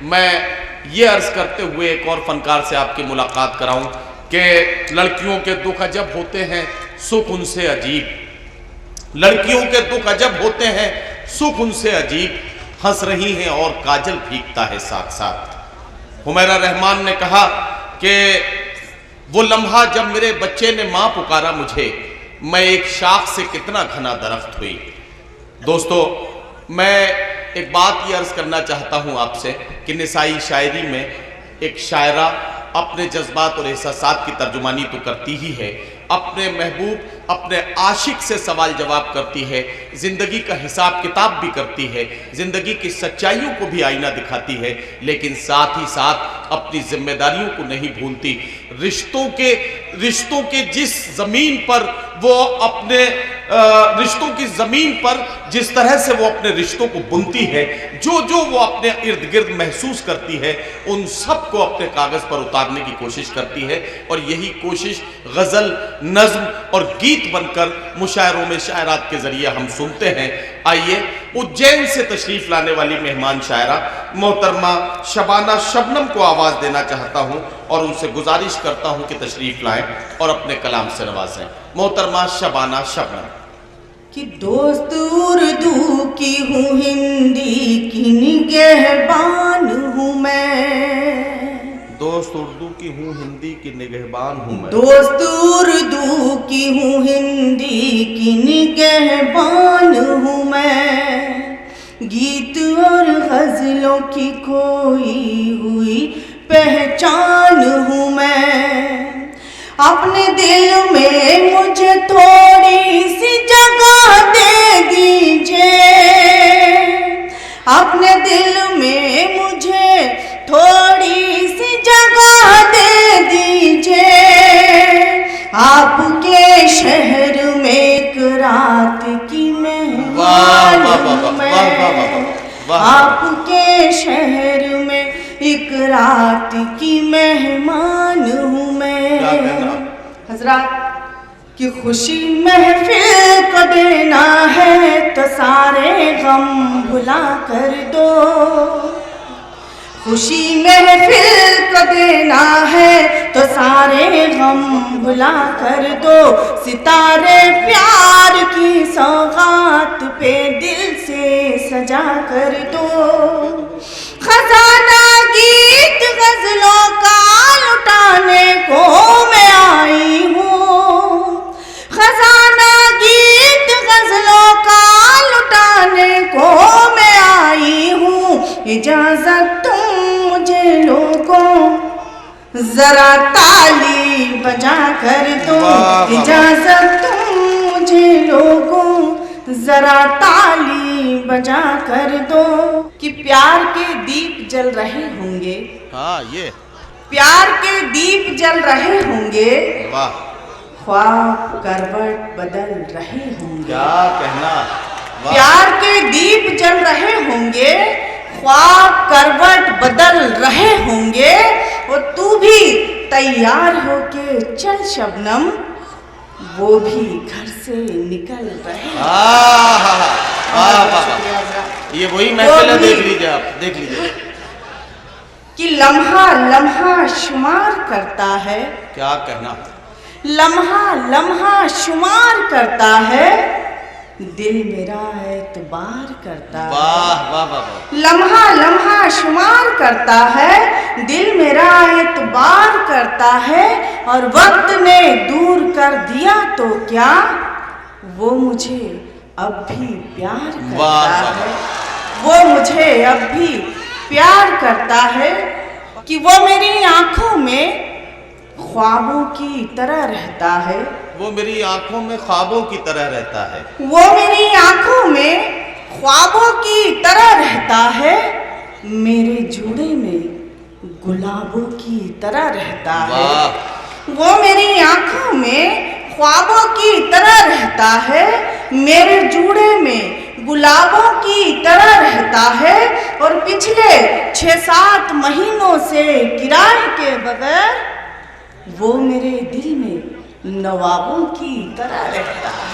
मैं ये अर्ज करते हुए एक और फनकार से आपकी मुलाकात कराऊं कि लड़कियों के दुख अजब होते हैं, सुख उनसे अजीब। लड़कियों के दुख अजब होते हैं, सुख उनसे अजीब। हंस रही हैं और काजल फीकता है साथ साथ। हुमैरा रहमान ने कहा कि वो लम्हा जब मेरे बच्चे ने माँ पुकारा मुझे, मैं एक शाख से कितना घना दरख्त हुई। दोस्तों, मैं एक बात ये अर्ज करना चाहता हूँ आपसे कि निसाई शायरी में एक शायरा अपने जज्बात और एहसासात की तर्जुमानी तो करती ही है, अपने महबूब, अपने आशिक से सवाल जवाब करती है, ज़िंदगी का हिसाब किताब भी करती है, ज़िंदगी की सच्चाइयों को भी आईना दिखाती है, लेकिन साथ ही साथ अपनी जिम्मेदारियों को नहीं भूलती। रिश्तों के जिस ज़मीन पर वो अपने रिश्तों की ज़मीन पर जिस तरह से वो अपने रिश्तों को बुनती है, जो वो अपने इर्द गिर्द महसूस करती है, उन सब को अपने कागज़ पर उतारने की कोशिश करती है। और यही कोशिश गज़ल, नज़्म और गीत बनकर मुशायरों में शायरात के ज़रिए हम सुनते हैं। आइए उज्जैन से तशरीफ़ लाने वाली मेहमान शायरा मोहतरमा शबाना शबनम को आवाज़ देना चाहता हूँ और उनसे गुजारिश करता हूँ कि तशरीफ़ लाएँ और अपने कलाम से नवाजें। मोहतरमा शबाना शबनम। कि दोस्त उर्दू की हूँ, हिंदी की निगहबान हूँ मैं। दोस्त उर्दू की हूँ, हिंदी की निगहबान हूँ मैं। दोस्त उर्दू की हूँ, हिंदी की निगहबान हूँ मैं। गीत और गज़लों की खोई हुई पहचान हूँ मैं। अपने दिल में मुझे थोड़ी सी जगह दे दीजिए, अपने दिल में मुझे थोड़ी सी जगह दे दीजिए। आपके शहर में एक रात की मेहमान हूँ मैं। आपके शहर में एक रात की मेहमान हूँ मैं। हजरात की खुशी महफिल को देना है तो सारे गम भुला कर दो। खुशी महफिल को देना है तो सारे गम भुला कर दो। सितारे प्यार की सौगात पे दिल से सजा कर दो। खजाना गीत गजलों का लुटाने को मैं आई हूँ। खजाना गीत गजलों का लुटाने को मैं आई हूँ। इजाजत तुम मुझे लोगों जरा ताली बजा कर दो। इजाजत तुम मुझे लोगों जरा ताली बजा कर दो। कि प्यार के दीप जल रहे होंगे। हाँ, ये प्यार के दीप जल रहे होंगे। वाह। ख्वाब करवट बदल रहे होंगे। क्या कहना। प्यार के दीप जल रहे होंगे, ख्वाब करवट बदल रहे होंगे। और तू भी तैयार होके चल शबनम, वो भी घर से निकल रहे। ये वही महफिल है, देख लीजिए आप, देख लीजिए कि लम्हा लम्हा शुमार करता है। क्या कहना। लम्हा लम्हा शुमार करता है, दिल मेरा एतबार करता है। वाह वाह वाह। लम्हा लम्हा शुमार करता है, दिल मेरा एतबार करता है। और वक्त ने दूर कर दिया तो क्या, वो मुझे अब भी प्यार करता है। वो मुझे अब भी प्यार करता है। कि वो मेरी आंखों में ख्वाबों की तरह रहता है। वो मेरी आंखों में ख्वाबों की तरह रहता है। वो मेरी आंखों में ख्वाबों की तरह रहता है। मेरे जूड़े में गुलाबों की तरह रहता है। वो मेरी आंखों में ख्वाबों की तरह रहता है। मेरे जूड़े में गुलाबों की तरह रहता है। और पिछले 6-7 महीनों से किराए के बगैर वो मेरे दिल में नवाबों की तरह रहता है।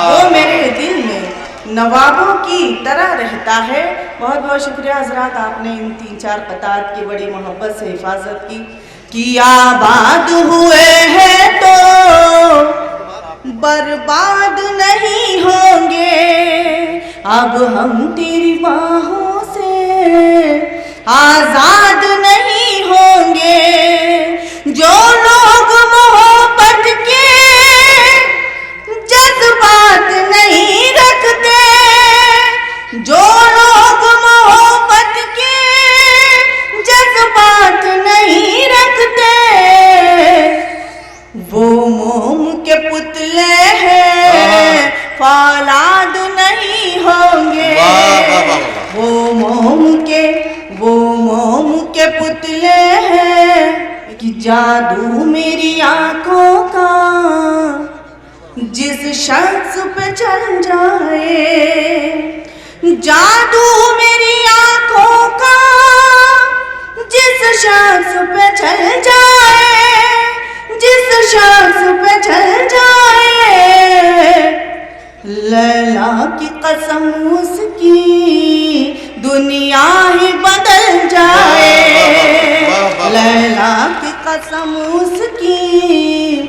वो मेरे दिल में नवाबों की तरह रहता है। बहुत बहुत शुक्रिया हजरात, आपने इन 3-4 क़तात की बड़ी मोहब्बत से हिफाजत की। कि आबाद हुए हैं तो बर्बाद नहीं होंगे, अब हम तेरी बाहों से आजाद नहीं होंगे। जो लोग मोहब्बत के जज्बात नहीं रखते, जो लोग मोहब्बत के जज्बात नहीं रखते, वो मोम के पुतले हैं, फौलाद नहीं होंगे। वो मोम के पुतले हैं कि जादू मेरी आंखों का जिस शख्स पे चल जाए, जादू मेरी आंखों का जिस शख्स पे चल जाए, जिस शख्स पे चल जाए, लैला की कसम उसकी दुनिया ही बदल जाए। लैला की कसम उसकी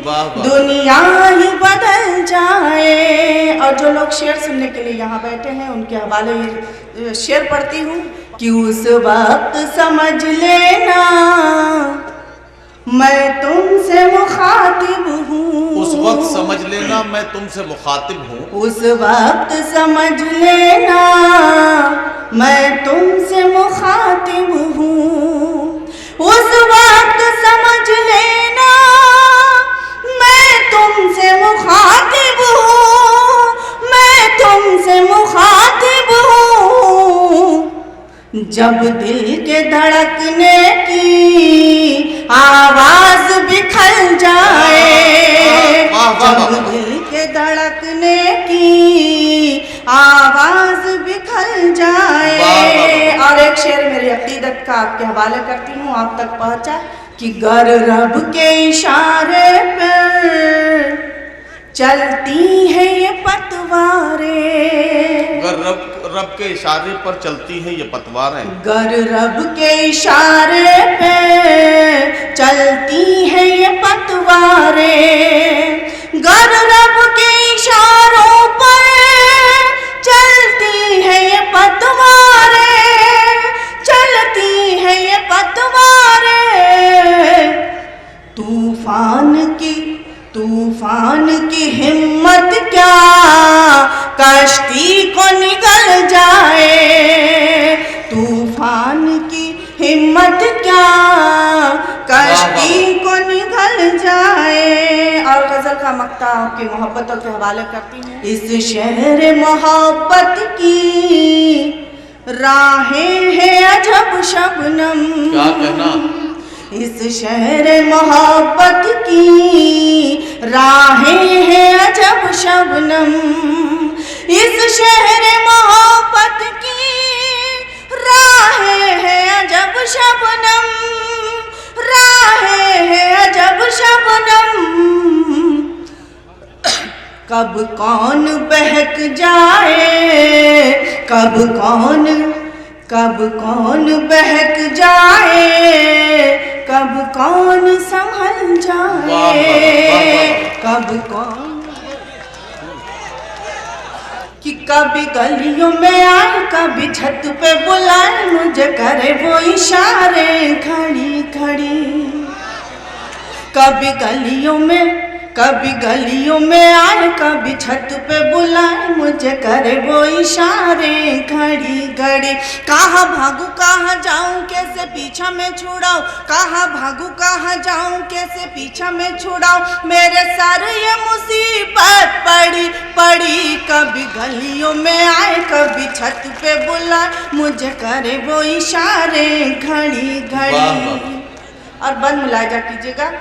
दुनिया ही बदल जाए। और जो लोग शेर सुनने के लिए यहाँ बैठे हैं उनके हवाले शेर पढ़ती हूँ कि उस वक्त समझ लेना मैं तुमसे मुखातिब हूँ। उस वक्त समझ लेना मैं तुमसे मुखातिब हूँ। उस वक्त समझ लेना मैं तुमसे मुखातिब हूँ। उस वक्त समझ लेना मैं तुमसे मुखातिब हूँ, मैं तुमसे मुखातिब हूँ। जब दिल के धड़कने की आवाज बिखर जाए, जब दिल के धड़कने की आवाज बिखर जाए। और एक शेर मेरी अकीदत का आपके हवाले करती हूँ, आप तक पहुँचा कि गर रब के इशारे पर चलती है ये पतवारें। गर रब के इशारे पर चलती है ये पतवारें। गर रब के इशारे पे चलती है ये पतवारें। गर रब के इशारों पर चलती है ये पतवारें, चलती है ये पतवारें। तूफान की हिम्मत क्या कश्ती को निगल जाए। तूफान की हिम्मत क्या कश्ती को निगल जाए। और गजल का मक्ता आपकी मोहब्बतों के हवाले करती हूँ। इस शहर मोहब्बत की राहें हैं अजब शबनम। क्या कहना? इस शहर मोहब्बत की राहें हैं अजब शबनम। इस शहर मोहब्बत की राहें हैं अजब शबनम, राहें हैं अजब शबनम। कब कौन बहक जाए, कब कौन बहक जाए, कब कौन संभल जाए, कब कौन कि कभी गलियों में आए, कभी छत पे बुलाए, मुझे करे वो इशारे खड़ी खड़ी। कभी गलियों में आए, कभी छत पे बुलाए, मुझे करे वो इशारे घड़ी घड़ी। कहाँ भागू कहाँ जाऊँ, कैसे पीछा में छुड़ाऊँ, कहाँ भागू कहाँ जाऊँ, कैसे पीछा में छुड़ाऊँ। मेरे सर ये मुसीबत पड़ी पड़ी। कभी गलियों में आए, कभी छत पे बुलाए, मुझे करे वो इशारे घड़ी घड़ी। और बंद मुलाजा कीजिएगा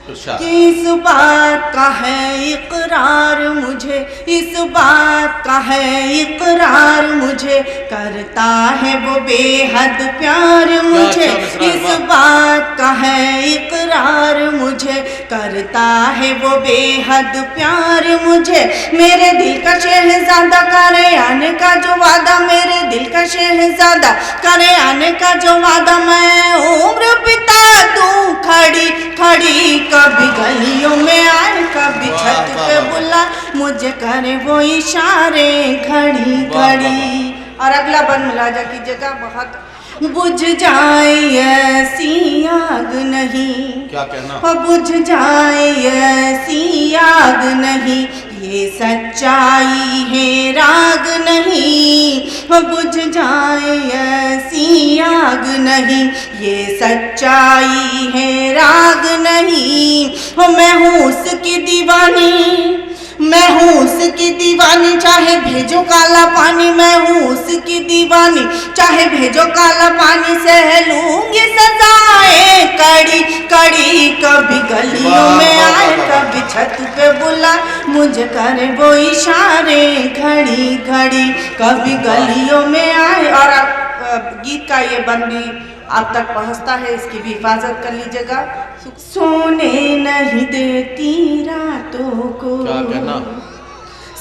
कि इस बात का है इकरार मुझे, इस बात का है इकरार मुझे, करता है वो बेहद प्यार मुझे। इस बात का है इकरार मुझे, करता है वो बेहद प्यार मुझे, मेरे दिल का शहजादा करे आने का जो वादा, मेरे दिल का शहजादा करे आने का जो वादा। मैं उम्र बिता दूं खड़ी खड़ी, कभी गलियों में आए कभी छत पे बुला, मुझे करे वो इशारे घड़ी घड़ी। और अगला बन मुलाजा कीजिएगा, बहुत बुझ जाए ऐसी आग नहीं, क्या कहना, बुझ जाए ऐसी आग नहीं, ये सच्चाई है राग नहीं, बुझ जाए ऐसी आग नहीं, ये सच्चाई है राग नहीं। मैं हूँ उसकी दीवानी, मैं हूँ उसकी दीवानी, चाहे भेजो काला पानी, मैं हूँ उसकी दीवानी, चाहे भेजो काला पानी, सह लूंगी सजाए कड़ी कड़ी, कभी गलियों में आए कभी छत पे बुला, मुझे करे वो इशारे घड़ी घड़ी, कभी गलियों में आए। और गीत का ये बंदी आप तक पहुंचता है, इसकी भी हिफाजत कर लीजिएगा। सोने नहीं देती रातों को, क्या कहना,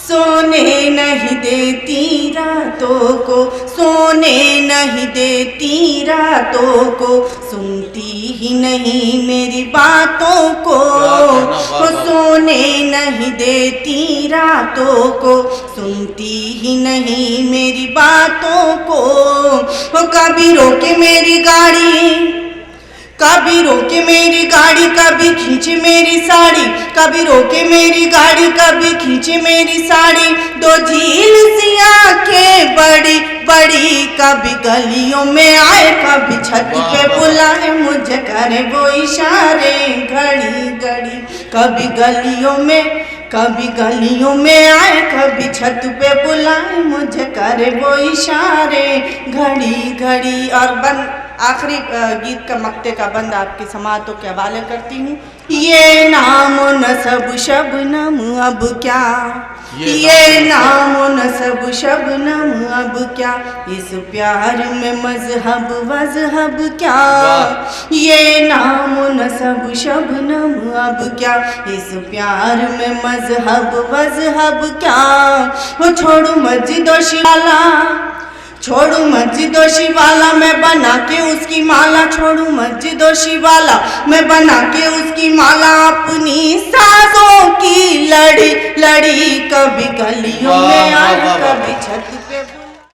सोने नहीं देती रातों को, सोने नहीं देती रातों को, सुनती ही नहीं मेरी बातों को, सोने नहीं देती रातों को, सुनती ही नहीं मेरी बातों को। कभी रोके मेरी गाड़ी, कभी रोके मेरी गाड़ी, कभी खींचे मेरी साड़ी, कभी रोके मेरी गाड़ी, कभी खींचे मेरी साड़ी, दो झील सी आंखें बड़ी बड़ी, कभी गलियों में आए कभी छत पे बुलाए, मुझे करे वो इशारे घड़ी घड़ी, कभी गलियों में, कभी गलियों में आए कभी छत पे बुलाए, मुझे करे वो इशारे घड़ी घड़ी। और बंद आखिरी गीत का मक्ते का बंद आपकी समातों के हवाले करती हूँ। ये नाम नसब शबनम अब क्या, ये नाम नसब शबनम अब क्या, इस प्यार में मजहब वजहब क्या, ये नाम नसब शबनम अब क्या, इस प्यार में मजहब वजहब क्या। वो छोड़ू मस्जिद और शिवाला, छोड़ू मस्जिद और शिवाला, मैं बना के उसकी माला, छोड़ू मस्जिद और शिवाला, मैं बना के उसकी माला, अपनी सासों की लड़ी लड़ी, कभी गलियों में आए कभी छत